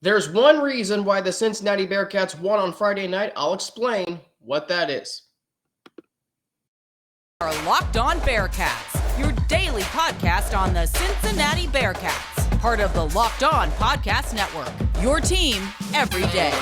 There's one reason why the Cincinnati Bearcats won on Friday night. I'll explain what that is. Our Locked On Bearcats, your daily podcast on the Cincinnati Bearcats, part of the Locked On Podcast Network, your team every day.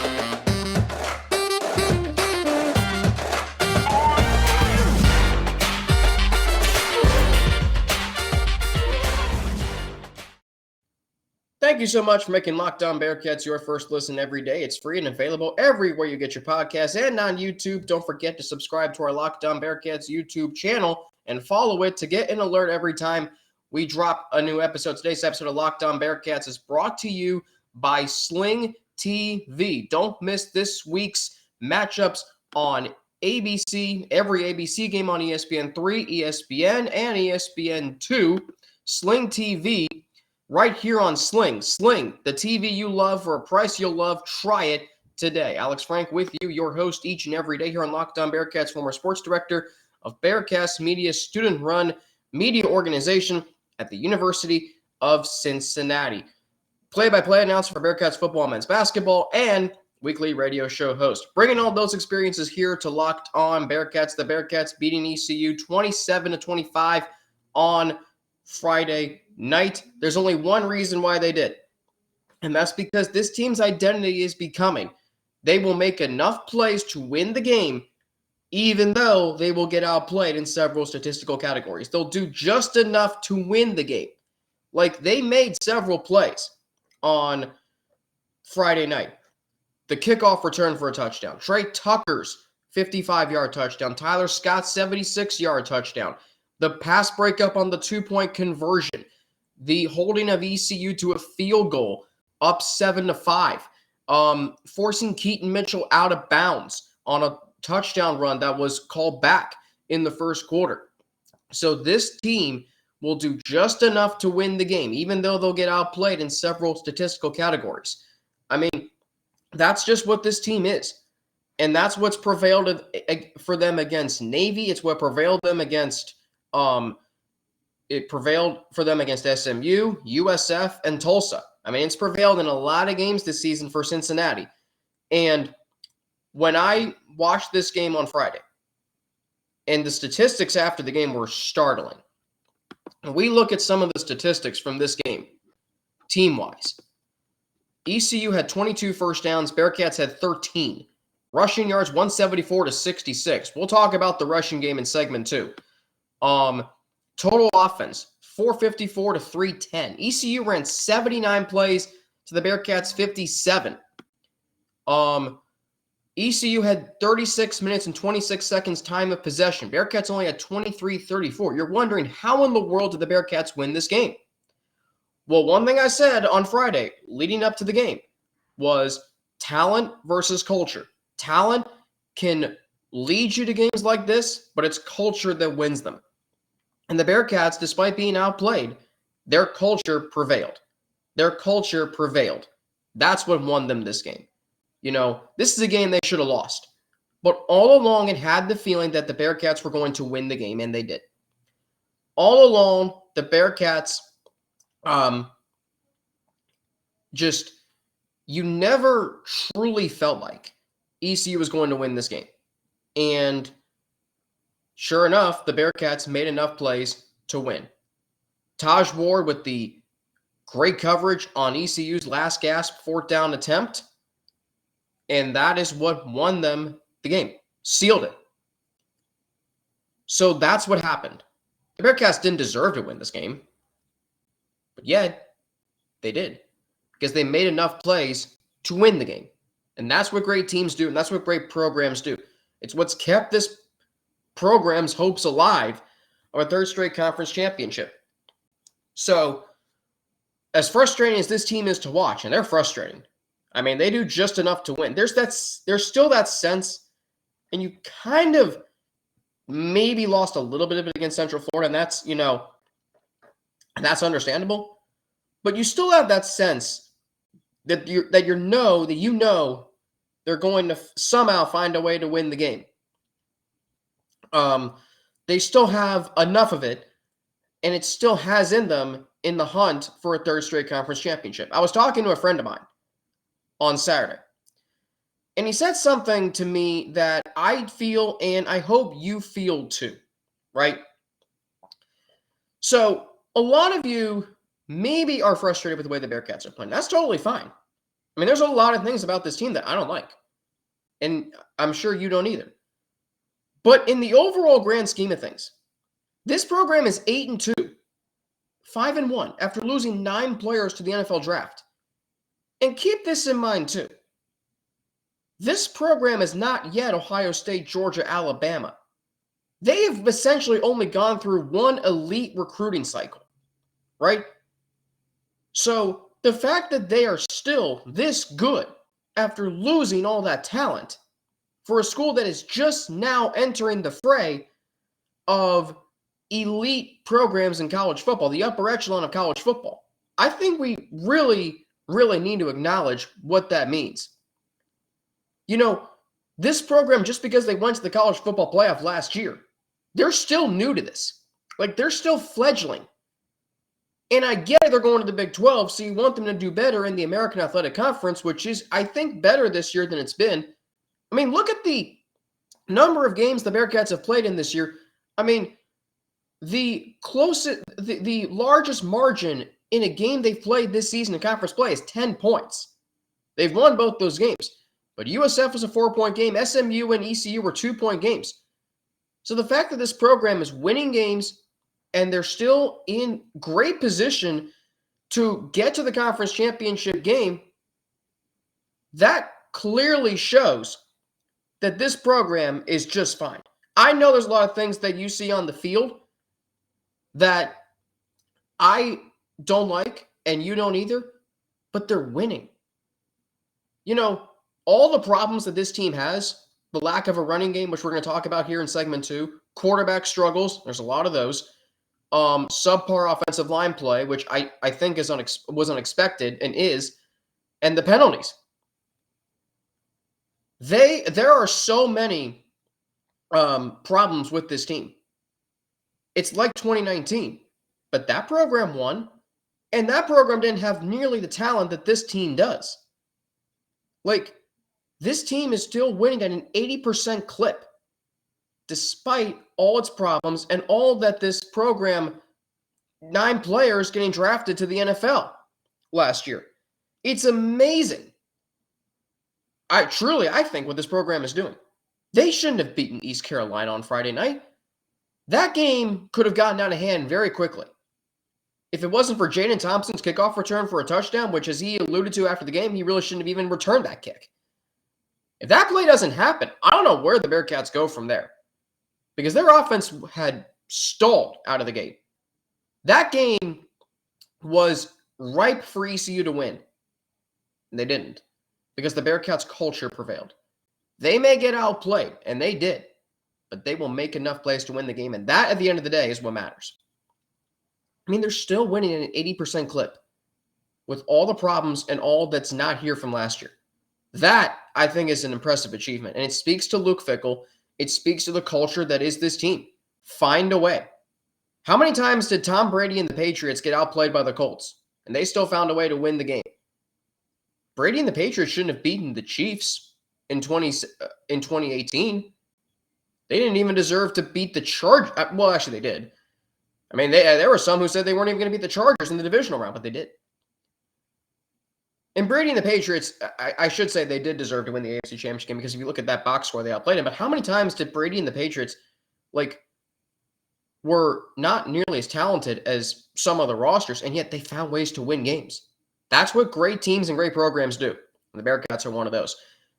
Thank you so much for making Locked On Bearcats your first listen every day. It's free and available everywhere you get your podcasts and on YouTube. Don't forget to subscribe to our Locked On Bearcats YouTube channel and follow it to get an alert every time we drop a new episode. Today's episode of Locked On Bearcats is brought to you by Sling TV. Don't miss this week's matchups on ABC, every ABC game on ESPN3, ESPN, and ESPN2. Sling TV. Right here on Sling. Sling, the TV you love for a price you'll love. Try it today. Alex Frank with you, your host each and every day here on Locked On Bearcats, former sports director of Bearcast Media, student-run media organization at the University of Cincinnati. Play-by-play announcer for Bearcats football and men's basketball, and weekly radio show host. Bringing all those experiences here to Locked On Bearcats. The Bearcats beating ECU 27-25 on Friday night. There's only one reason why they did, and that's because this team's identity is becoming they will make enough plays to win the game, even though they will get outplayed in several statistical categories. They'll do just enough to win the game. Like, they made several plays on Friday night. The kickoff return for a touchdown. Trey Tucker's 55-yard touchdown. Tyler Scott's 76-yard touchdown. The pass breakup on the two-point conversion. The holding of ECU to a field goal, up 7-5. Forcing Keaton Mitchell out of bounds on a touchdown run that was called back in the first quarter. So this team will do just enough to win the game, even though they'll get outplayed in several statistical categories. I mean, that's just what this team is. And that's what's prevailed for them against Navy. It's what prevailed them against It prevailed for them against SMU, USF, and Tulsa. I mean, it's prevailed in a lot of games this season for Cincinnati. And when I watched this game on Friday, and the statistics after the game were startling. And we look at some of the statistics from this game, team-wise. ECU had 22 first downs. Bearcats had 13. Rushing yards, 174 to 66. We'll talk about the rushing game in segment 2. Total offense, 454 to 310. ECU ran 79 plays to the Bearcats 57. ECU had 36 minutes and 26 seconds time of possession. Bearcats only had 23-34. You're wondering, how in the world did the Bearcats win this game? Well, one thing I said on Friday leading up to the game was talent versus culture. Talent can lead you to games like this, but it's culture that wins them. And the Bearcats, despite being outplayed, their culture prevailed. Their culture prevailed. That's what won them this game. You know, this is a game they should have lost. But all along, it had the feeling that the Bearcats were going to win the game, and they did. All along, the Bearcats you never truly felt like ECU was going to win this game. And sure enough, the Bearcats made enough plays to win. Taj Ward with the great coverage on ECU's last gasp fourth down attempt. And that is what won them the game. Sealed it. So that's what happened. The Bearcats didn't deserve to win this game. But yet, they did. Because they made enough plays to win the game. And that's what great teams do. And that's what great programs do. It's what's kept this program's hopes alive of a third straight conference championship. So, as frustrating as this team is to watch, and they're frustrating, I mean, they do just enough to win. There's still that sense, and you kind of maybe lost a little bit of it against Central Florida, and that's, that's understandable. But you still have that sense that you know they're going to somehow find a way to win the game. They still have enough of it, and it still has in them in the hunt for a third straight conference championship. I was talking to a friend of mine on Saturday. And he said something to me that I feel, and I hope you feel too, right? So a lot of you maybe are frustrated with the way the Bearcats are playing. That's totally fine. I mean, there's a lot of things about this team that I don't like. And I'm sure you don't either. But in the overall grand scheme of things, this program is 8-2, 5-1 after losing 9 players to the NFL draft. And keep this in mind too. This program is not yet Ohio State, Georgia, Alabama. They have essentially only gone through one elite recruiting cycle, right? So the fact that they are still this good after losing all that talent for a school that is just now entering the fray of elite programs in college football, the upper echelon of college football, I think we really need to acknowledge what that means. You know, this program, just because they went to the college football playoff last year, they're still new to this. Like, they're still fledgling. And I get it, they're going to the Big 12, so you want them to do better in the American Athletic Conference, which is, I think, better this year than it's been. I mean, look at the number of games the Bearcats have played in this year. I mean, the largest margin in a game they've played this season in conference play is 10 points. They've won both those games. But USF was a 4-point game. SMU and ECU were 2-point games. So the fact that this program is winning games and they're still in great position to get to the conference championship game, that clearly shows that this program is just fine. I know there's a lot of things that you see on the field that I don't like and you don't either, but they're winning. You know, all the problems that this team has, the lack of a running game, which we're going to talk about here in segment 2, quarterback struggles, there's a lot of those, subpar offensive line play, which I think was unexpected and is, and the penalties. There are so many problems with this team. It's like 2019, but that program won, and that program didn't have nearly the talent that this team does. Like, this team is still winning at an 80% clip, despite all its problems and all that this program, 9 players getting drafted to the NFL last year. It's amazing. I think what this program is doing. They shouldn't have beaten East Carolina on Friday night. That game could have gotten out of hand very quickly. If it wasn't for Jaden Thompson's kickoff return for a touchdown, which, as he alluded to after the game, he really shouldn't have even returned that kick. If that play doesn't happen, I don't know where the Bearcats go from there, because their offense had stalled out of the gate. That game was ripe for ECU to win, and they didn't, because the Bearcats' culture prevailed. They may get outplayed, and they did, but they will make enough plays to win the game, and that, at the end of the day, is what matters. I mean, they're still winning at an 80% clip with all the problems and all that's not here from last year. That, I think, is an impressive achievement, and it speaks to Luke Fickell. It speaks to the culture that is this team. Find a way. How many times did Tom Brady and the Patriots get outplayed by the Colts, and they still found a way to win the game? Brady and the Patriots shouldn't have beaten the Chiefs in 2018. They didn't even deserve to beat the Chargers. Well, actually, they did. I mean, there were some who said they weren't even going to beat the Chargers in the divisional round, but they did. And Brady and the Patriots, I should say they did deserve to win the AFC Championship game, because if you look at that box score, they outplayed them. But how many times did Brady and the Patriots, were not nearly as talented as some other rosters, and yet they found ways to win games? That's what great teams and great programs do. And the Bearcats are one of those.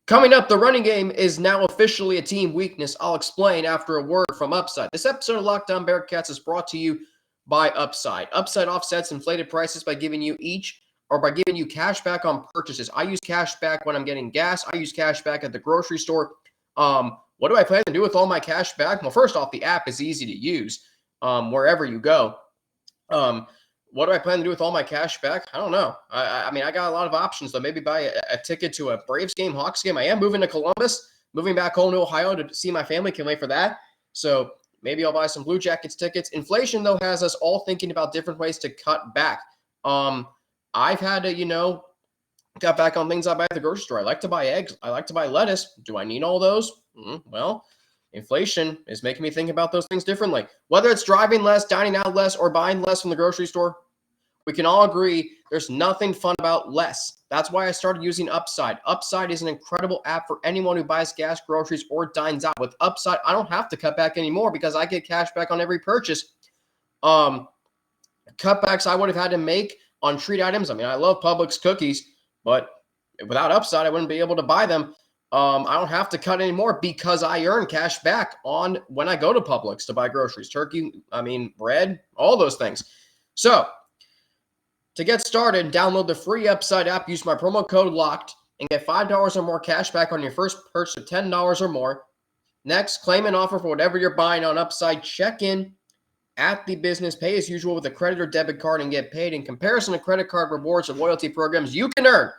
Coming up, the running game is now officially a team weakness. I'll explain after a word from Upside. This episode of Locked On Bearcats is brought to you by Upside. Upside offsets inflated prices by giving you cash back on purchases. I use cash back when I'm getting gas. I use cash back at the grocery store. What do I plan to do with all my cash back? Well, first off, the app is easy to use wherever you go. What do I plan to do with all my cash back? I don't know. I mean, I got a lot of options, though. Maybe buy a ticket to a Braves game, Hawks game. I am moving to Columbus, moving back home to Ohio to see my family. Can't wait for that. So maybe I'll buy some Blue Jackets tickets. Inflation, though, has us all thinking about different ways to cut back. I've had to, cut back on things I buy at the grocery store. I like to buy eggs. I like to buy lettuce. Do I need all those? Well, inflation is making me think about those things differently. Whether it's driving less, dining out less, or buying less from the grocery store, we can all agree there's nothing fun about less. That's why I started using Upside. Upside is an incredible app for anyone who buys gas, groceries, or dines out. With Upside, I don't have to cut back anymore because I get cash back on every purchase. Cutbacks I would have had to make on treat items. I mean, I love Publix cookies, but without Upside, I wouldn't be able to buy them. I don't have to cut anymore because I earn cash back on when I go to Publix to buy groceries, turkey, bread, all those things. So to get started, download the free Upside app, use my promo code LOCKED, and get $5 or more cash back on your first purchase of $10 or more. Next, claim an offer for whatever you're buying on Upside. Check in at the business, pay as usual with a credit or debit card, and get paid. In comparison to credit card rewards or loyalty programs, you can earn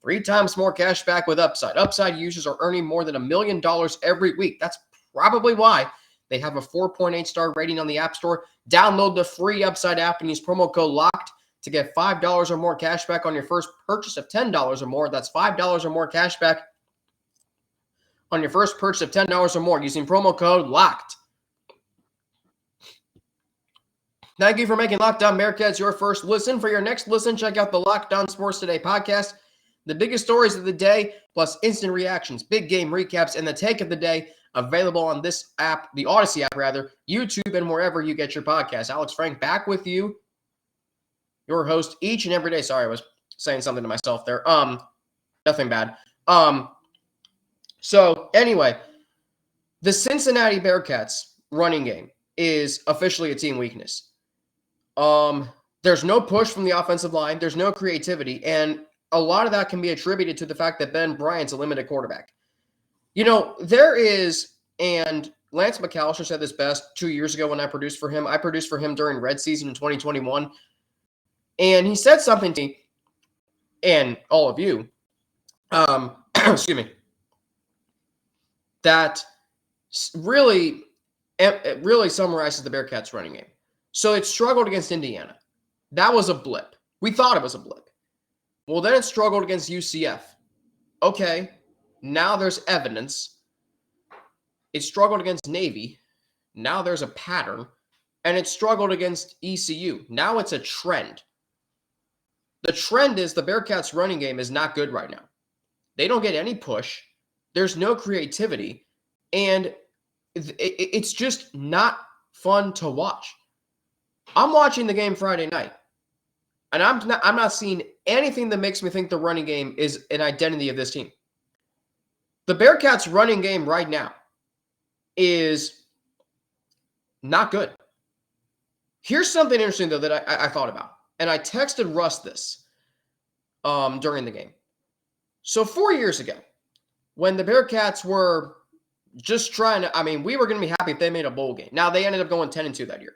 3 times more cash back with Upside. Upside users are earning more than $1 million every week. That's probably why they have a 4.8 star rating on the App Store. Download the free Upside app and use promo code LOCKED to get $5 or more cash back on your first purchase of $10 or more. That's $5 or more cash back on your first purchase of $10 or more using promo code LOCKED. Thank you for making Locked On Bearcats your first listen. For your next listen, check out the Locked On Sports Today podcast. The biggest stories of the day, plus instant reactions, big game recaps, and the take of the day, available on this app, the Odyssey app rather, YouTube, and wherever you get your podcasts. Alex Frank back with you, your host each and every day. Sorry, I was saying something to myself there. Nothing bad. So anyway, the Cincinnati Bearcats running game is officially a team weakness. There's no push from the offensive line. There's no creativity. And a lot of that can be attributed to the fact that Ben Bryant's a limited quarterback. There is, and Lance McAllister said this best 2 years ago when I produced for him. I produced for him during Red Season in 2021. And he said something to me and all of you, excuse me, that really summarizes the Bearcats running game. So it struggled against Indiana. That was a blip. We thought it was a blip. Well, then it struggled against UCF. Okay, now there's evidence. It struggled against Navy. Now there's a pattern. And it struggled against ECU. Now it's a trend. The trend is the Bearcats running game is not good right now. They don't get any push. There's no creativity. And it's just not fun to watch. I'm watching the game Friday night, and I'm not seeing anything that makes me think the running game is an identity of this team. The Bearcats running game right now is not good. Here's something interesting, though, that I thought about, and I texted Russ this during the game. So 4 years ago, when the Bearcats were just trying to, we were going to be happy if they made a bowl game. Now, they ended up going 10-2 that year.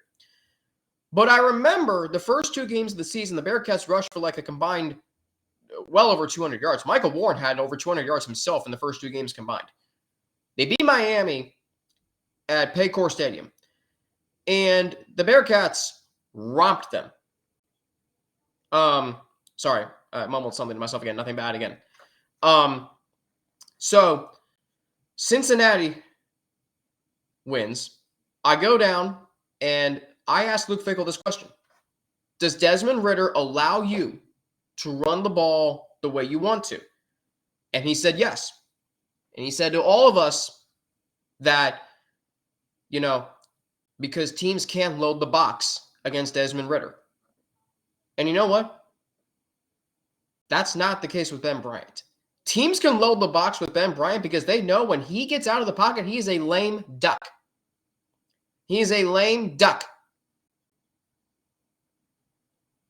But I remember the first 2 games of the season, the Bearcats rushed for like a combined well over 200 yards. Michael Warren had over 200 yards himself in the first 2 games combined. They beat Miami at Paycor Stadium. And the Bearcats romped them. Sorry, I mumbled something to myself again. Nothing bad again. So Cincinnati wins. I go down and I asked Luke Fickell this question. Does Desmond Ridder allow you to run the ball the way you want to? And he said yes. And he said to all of us that, because teams can't load the box against Desmond Ridder. And you know what? That's not the case with Ben Bryant. Teams can load the box with Ben Bryant because they know when he gets out of the pocket, he is a lame duck. He is a lame duck.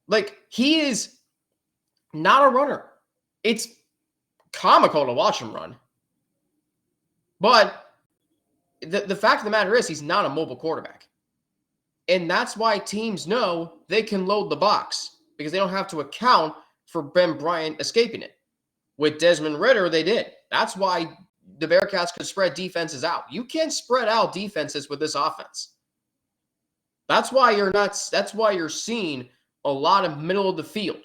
Like, he is not a runner. It's comical to watch him run. But the fact of the matter is he's not a mobile quarterback. And that's why teams know they can load the box because they don't have to account for Ben Bryant escaping it. With Desmond Ridder, they did. That's why the Bearcats could spread defenses out. You can't spread out defenses with this offense. That's why you're seeing a lot of middle of the field.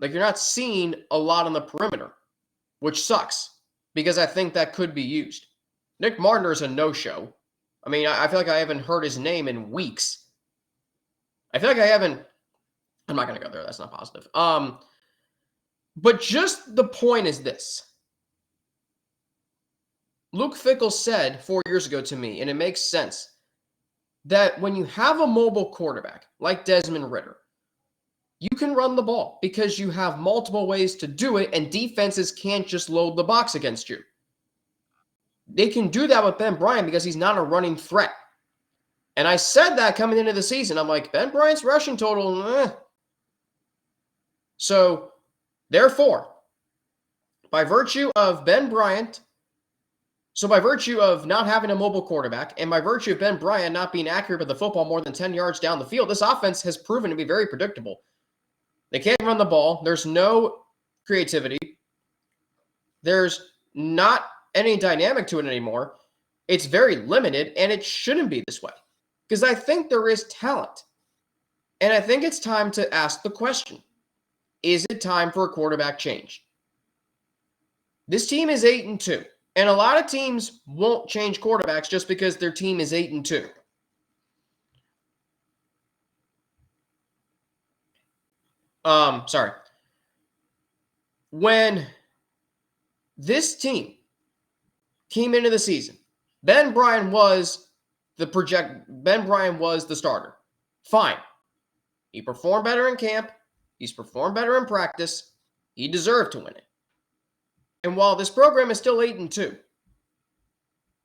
Like, you're not seeing a lot on the perimeter, which sucks because I think that could be used. Nick Martiner is a no-show. I mean, I feel like I haven't heard his name in weeks. I feel like I haven't. I'm not going to go there. That's not positive. But just the point is this. Luke Fickell said 4 years ago to me, and it makes sense, that when you have a mobile quarterback like Desmond Ridder, you can run the ball because you have multiple ways to do it, and defenses can't just load the box against you. They can do that with Ben Bryant because he's not a running threat. And I said that coming into the season. I'm like, Ben Bryant's rushing total, So, therefore, by virtue of not having a mobile quarterback, and by virtue of Ben Bryant not being accurate with the football more than 10 yards down the field, this offense has proven to be very predictable. They can't run the ball. There's no creativity. There's not any dynamic to it anymore. It's very limited, and it shouldn't be this way because I think there is talent. And I think it's time to ask the question, is it time for a quarterback change? This team is 8-2, and a lot of teams won't change quarterbacks just because their team is 8-2. Sorry. When this team came into the season, Ben Bryant was the starter. Fine. He performed better in camp. He's performed better in practice. He deserved to win it. And while this program is still 8-2,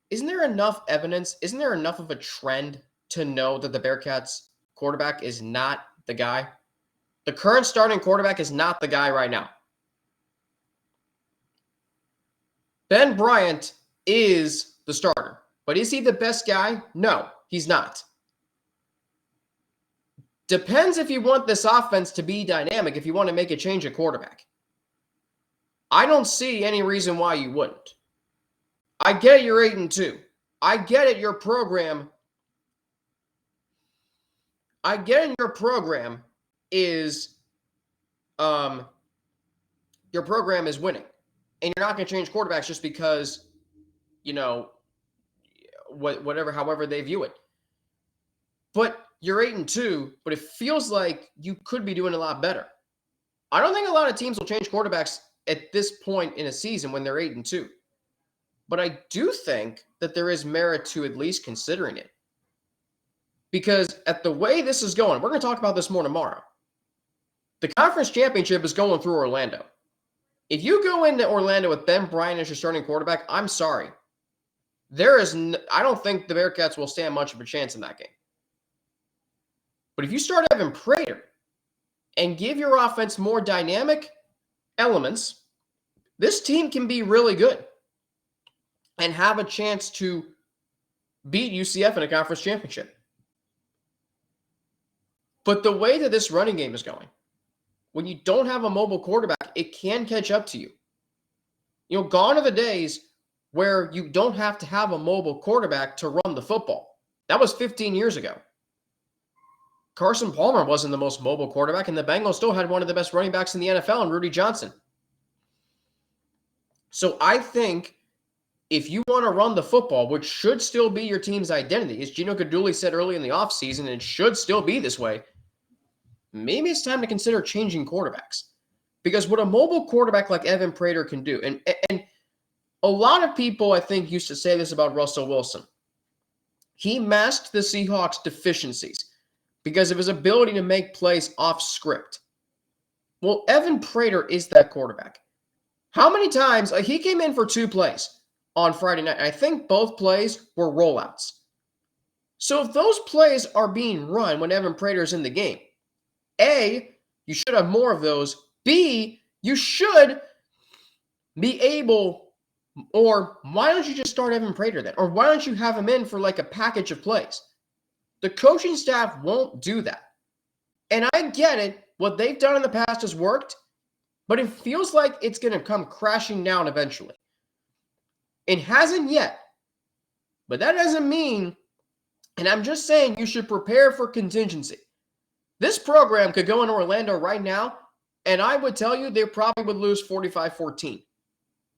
isn't there enough evidence? Isn't there enough of a trend to know that the Bearcats quarterback is not the guy? The current starting quarterback is not the guy right now. Ben Bryant is the starter, but is he the best guy? No, he's not. Depends if you want this offense to be dynamic, if you want to make a change at quarterback. I don't see any reason why you wouldn't. I get it, you're 8-2. I get it, your program is your program is winning. And you're not going to change quarterbacks just because, however they view it. But you're 8-2, but it feels like you could be doing a lot better. I don't think a lot of teams will change quarterbacks at this point in a season when they're 8-2. But I do think that there is merit to at least considering it. Because at the way this is going, we're going to talk about this more tomorrow. The conference championship is going through Orlando. If you go into Orlando with Ben Bryant as your starting quarterback, I'm sorry. I don't think the Bearcats will stand much of a chance in that game. But if you start Evan Prater and give your offense more dynamic elements, this team can be really good and have a chance to beat UCF in a conference championship. But the way that this running game is going, when you don't have a mobile quarterback, it can catch up to you. Gone are the days where you don't have to have a mobile quarterback to run the football. That was 15 years ago. Carson Palmer wasn't the most mobile quarterback, and the Bengals still had one of the best running backs in the NFL in Rudy Johnson. So I think if you want to run the football, which should still be your team's identity, as Gino Guidugli said early in the offseason, and it should still be this way, maybe it's time to consider changing quarterbacks. Because what a mobile quarterback like Evan Prater can do, and a lot of people, I think, used to say this about Russell Wilson. He masked the Seahawks' deficiencies because of his ability to make plays off script. Well, Evan Prater is that quarterback. How many times, he came in for 2 plays on Friday night. I think both plays were rollouts. So if those plays are being run when Evan Prater is in the game, A, you should have more of those. B, you should be able, or why don't you just start Evan Prater then? Or why don't you have him in for like a package of plays? The coaching staff won't do that. And I get it. What they've done in the past has worked, but it feels like it's going to come crashing down eventually. It hasn't yet, but that doesn't mean, and I'm just saying you should prepare for contingency. This program could go in Orlando right now And I would tell you they probably would lose 45-14.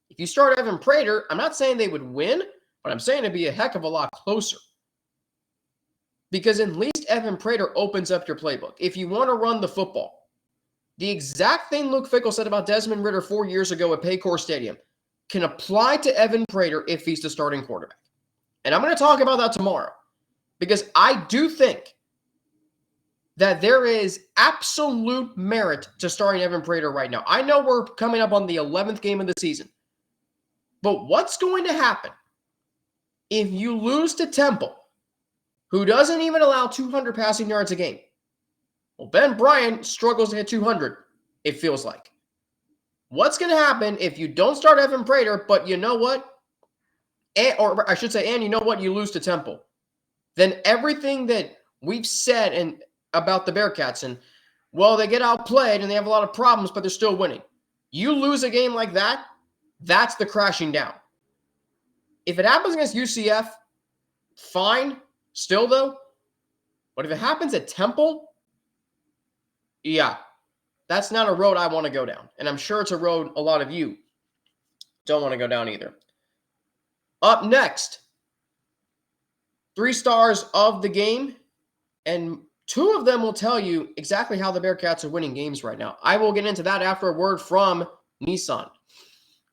If you start Evan Prater, I'm not saying they would win, but I'm saying it'd be a heck of a lot closer. Because at least Evan Prater opens up your playbook. If you want to run the football, the exact thing Luke Fickell said about Desmond Ridder 4 years ago at Paycor Stadium can apply to Evan Prater if he's the starting quarterback. And I'm going to talk about that tomorrow because I do think that there is absolute merit to starting Evan Prater right now. I know we're coming up on the 11th game of the season, but what's going to happen if you lose to Temple, who doesn't even allow 200 passing yards a game? Well, Ben Bryant struggles to hit 200, it feels like. What's going to happen if you don't start Evan Prater, but you know what? And you know what? You lose to Temple. Then everything that we've said about the Bearcats, and, well, they get outplayed and they have a lot of problems, but they're still winning. You lose a game like that, that's the crashing down. If it happens against UCF, fine, still though. But if it happens at Temple, yeah, that's not a road I want to go down. And I'm sure it's a road a lot of you don't want to go down either. Up next, 3 stars of the game, and 2 of them will tell you exactly how the Bearcats are winning games right now. I will get into that after a word from Nissan.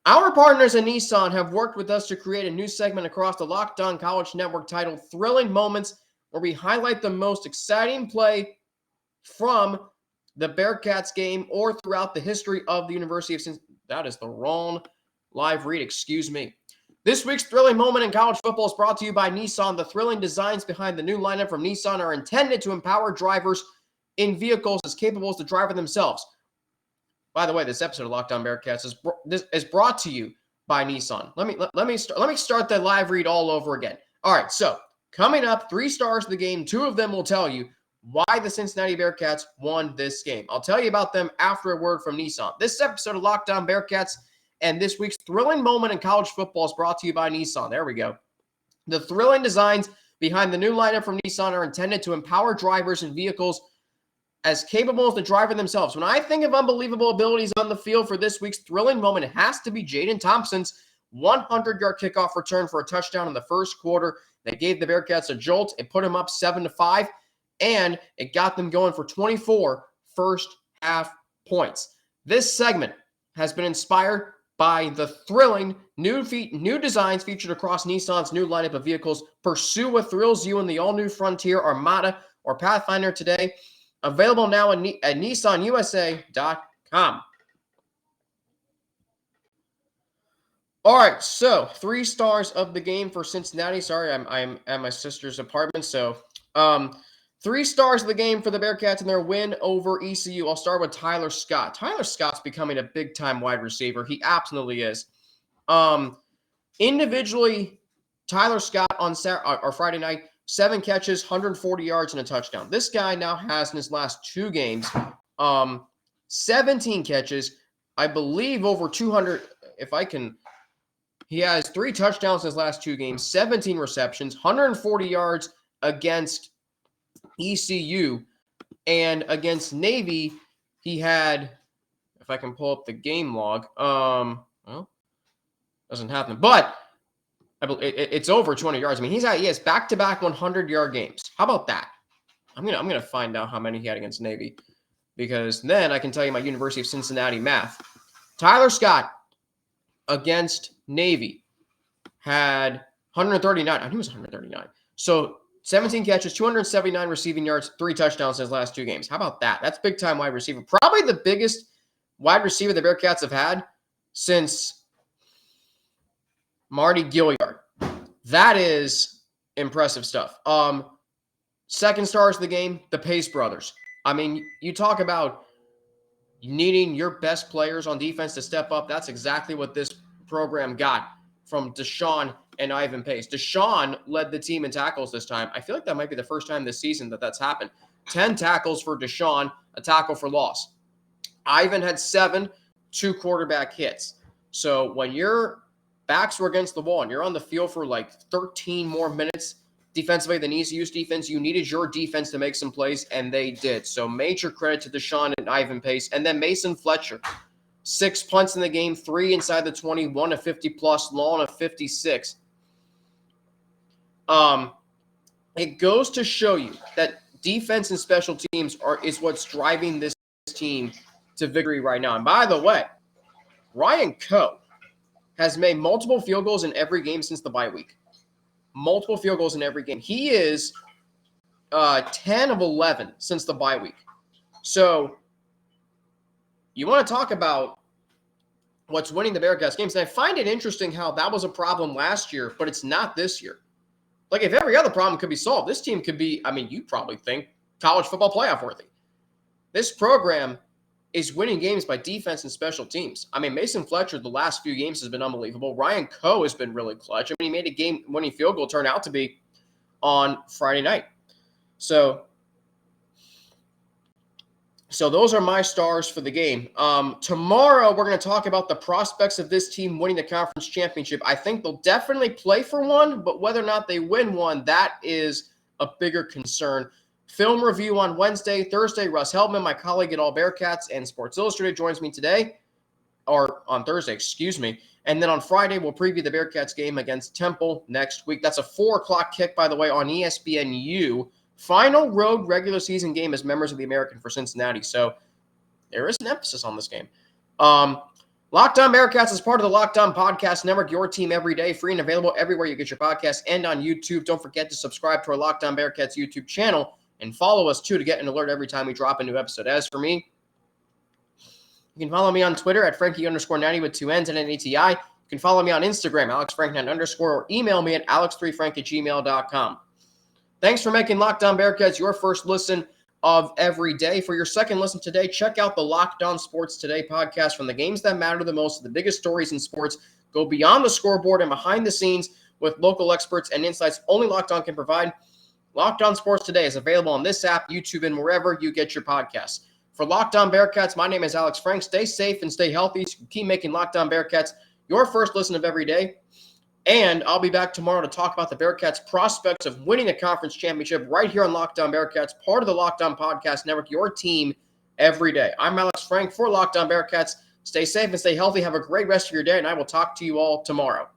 Our partners at Nissan have worked with us to create a new segment across the Locked On College Network titled Thrilling Moments, where we highlight the most exciting play from the Bearcats game or throughout the history of the University of Cincinnati. That is the wrong live read, excuse me. This week's thrilling moment in college football is brought to you by Nissan. The thrilling designs behind the new lineup from Nissan are intended to empower drivers in vehicles as capable as the driver themselves. By the way, this episode of Locked On Bearcats is brought to you by Nissan. Let me start the live read all over again. All right, so coming up, 3 stars of the game. 2 of them will tell you why the Cincinnati Bearcats won this game. I'll tell you about them after a word from Nissan. This episode of Locked On Bearcats and this week's thrilling moment in college football is brought to you by Nissan. There we go. The thrilling designs behind the new lineup from Nissan are intended to empower drivers and vehicles as capable as the driver themselves. When I think of unbelievable abilities on the field for this week's thrilling moment, it has to be Jaden Thompson's 100-yard kickoff return for a touchdown in the first quarter that gave the Bearcats a jolt. It put them up 7-5, and it got them going for 24 first-half points. This segment has been inspired by the thrilling new designs featured across Nissan's new lineup of vehicles. Pursue what thrills you in the all-new Frontier, Armada, or Pathfinder today. Available now at NissanUSA.com. All right, so 3 stars of the game for Cincinnati. Sorry, I'm at my sister's apartment. So 3 stars of the game for the Bearcats and their win over ECU. I'll start with Tyler Scott. Tyler Scott's becoming a big-time wide receiver. He absolutely is. Individually, Tyler Scott on Friday night, 7 catches, 140 yards, and a touchdown. This guy now has in his last 2 games 17 catches, I believe over 200, he has 3 touchdowns in his last 2 games, 17 receptions, 140 yards against ECU, and against Navy, he had, if I can pull up the game log, well, doesn't happen, but it's over 200 yards. I mean, he has back-to-back 100-yard games. How about that? I'm gonna find out how many he had against Navy, because then I can tell you my University of Cincinnati math. Tyler Scott against Navy had 139. I knew it was 139. So 17 catches, 279 receiving yards, 3 touchdowns in his last 2 games. How about that? That's big-time wide receiver. Probably the biggest wide receiver the Bearcats have had since Marty Gilliard. That is impressive stuff. Second stars of the game, the Pace brothers. I mean, you talk about needing your best players on defense to step up. That's exactly what this program got from Deshaun and Ivan Pace. Deshaun led the team in tackles this time. I feel like that might be the first time this season that's happened. 10 tackles for Deshaun, a tackle for loss. Ivan had 7, 2 quarterback hits. So when your backs were against the wall and you're on the field for like 13 more minutes defensively than ECU's defense. You needed your defense to make some plays, and they did. So major credit to Deshaun and Ivan Pace. And then Mason Fletcher, 6 punts in the game, 3 inside the 20, 1 of 50+, Lawn of 56. It goes to show you that defense and special teams is what's driving this team to victory right now. And by the way, Ryan Coe has made multiple field goals in every game since the bye week. Multiple field goals in every game. He is 10 of 11 since the bye week. So you want to talk about what's winning the Bearcats games. And I find it interesting how that was a problem last year, but it's not this year. Like, if every other problem could be solved, this team could be, I mean, you probably think, college football playoff worthy. This program is winning games by defense and special teams. I mean, Mason Fletcher, the last few games has been unbelievable. Ryan Coe has been really clutch. I mean, he made a game-winning field goal turn out to be on Friday night. So those are my stars for the game. Tomorrow, we're going to talk about the prospects of this team winning the conference championship. I think they'll definitely play for one, but whether or not they win one, that is a bigger concern. Film review on Wednesday. Thursday, Russ Heldman, my colleague at All Bearcats and Sports Illustrated, joins me today. Or on Thursday, excuse me. And then on Friday, we'll preview the Bearcats game against Temple next week. That's a 4 o'clock kick, by the way, on ESPNU. Final road regular season game as members of the American for Cincinnati. So there is an emphasis on this game. Locked On Bearcats is part of the Locked On Podcast Network, your team every day, free and available everywhere you get your podcasts and on YouTube. Don't forget to subscribe to our Locked On Bearcats YouTube channel and follow us, too, to get an alert every time we drop a new episode. As for me, you can follow me on Twitter at Frankie_90 with 2 N's and an ATI. You can follow me on Instagram, AlexFrank9_, or email me at alex3frank@gmail.com. Thanks for making Locked On Bearcats your first listen of every day. For your second listen today, check out the Locked On Sports Today podcast. From the games that matter the most to the biggest stories in sports, go beyond the scoreboard and behind the scenes with local experts and insights only Locked On can provide. Locked On Sports Today is available on this app, YouTube, and wherever you get your podcasts. For Locked On Bearcats, my name is Alex Frank. Stay safe and stay healthy so you can keep making Locked On Bearcats your first listen of every day. And I'll be back tomorrow to talk about the Bearcats' prospects of winning the conference championship right here on Locked On Bearcats, part of the Locked On Podcast Network, your team every day. I'm Alex Frank for Locked On Bearcats. Stay safe and stay healthy. Have a great rest of your day, and I will talk to you all tomorrow.